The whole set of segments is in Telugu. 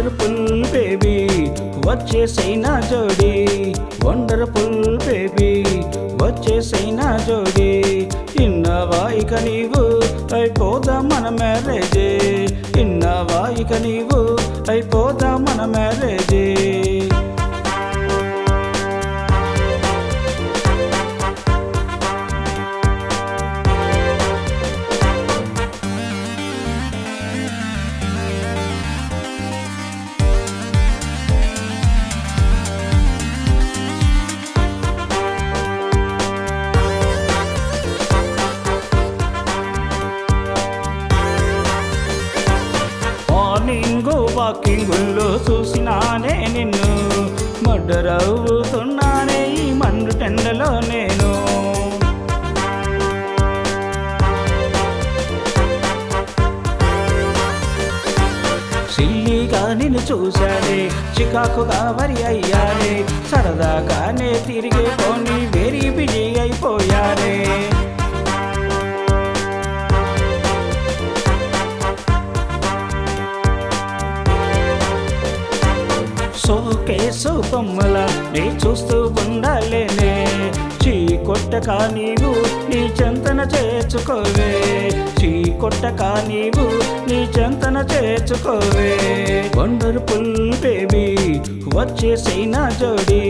వండర్ఫుల్ బేబీ వచ్చేసైనా జోడి, వండర్ఫుల్ బేబీ వచ్చేసైనా జోడి. ఇన్నవా ఇక నీవు అయిపోదా మన మ్యారేజే, ఇన్నవా ఇక నీవు అయిపోదా మన మ్యారేజే. మార్నింగ్ వాకింగుల్లో చూసినానే నిన్ను, మడ్డరవుతున్నానే ఈ మండు టెండలో నేను. సిల్లిగా నిన్ను చూశానే, చికాకుగా వరి అయ్యానే, సరదాగానే తిరిగే పోని వెరీ బిజీ అయిపోయానే. సోకేసు బొమ్మల నీ చూస్తూ ఉండాలేనే, చీకొట్టక నీవు నీ చెంతన చేర్చుకోవే, చీకొట్టక నీవు నీ చెంతన చేర్చుకోవే. వండర్ఫుల్ బేబీ వచ్చేసైనా జోడి.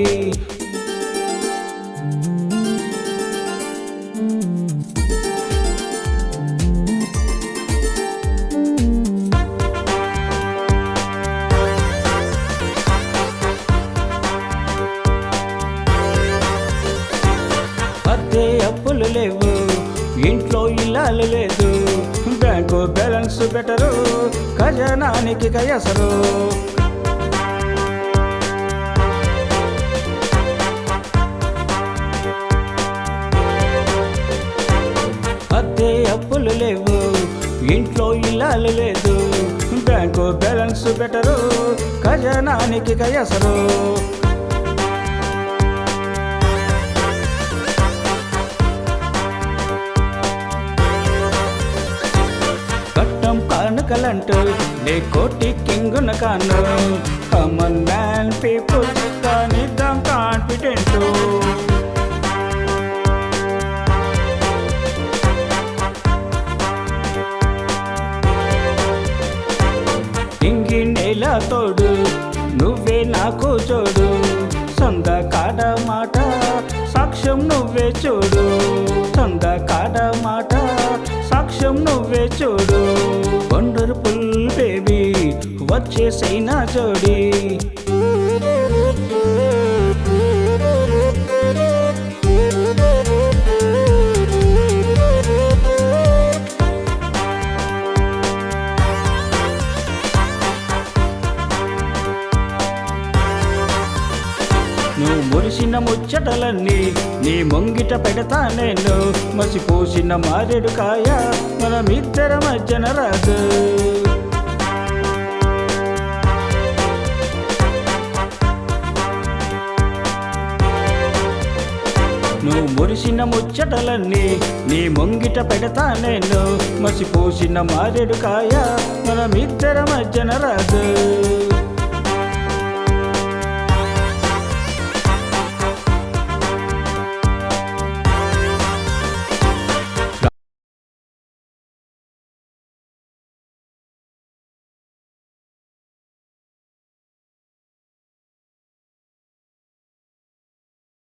అద్దె అప్పులు లేవు, ఇంట్లో ఇల్లాలు లేదు, బ్యాంకు బ్యాలెన్స్ బెటరు, ఖజానానికి కయసరు. అద్దె అప్పులు లేవు, ఇంట్లో ఇల్లాలు లేదు, బ్యాంకు బ్యాలెన్స్ బెటరు, ఖజానానికి కయసరు. కానుకలంటూ నీ కోటి కింగున కాను, కామన్ మ్యాన్ పీపుల్ కానిద్దాం కాన్ఫిడెంట్. ఇంగి నేల తోడు నువ్వే నాకు జోడు, సొంత కాడ మాట సాక్ష్యం నువ్వే చూడు, సొంత కాడ మాట సాక్ష్యం నువ్వే చూడు. వండర్ఫుల్ బేబీ వచ్చేసైనా జోడి. నువ్వు మురిసిన ముచ్చటలన్నీ నీ ముంగిట పెడతా నేను, మసిపోసిన మారేడు కాయ మనమిద్దర మధ్యన రాదు. నువ్వు మురిసిన ముచ్చటలన్నీ నీ ముంగిట పెడతా నేను, మసిపోసిన మారేడు కాయ మనమిద్దర మధ్యన రాదు.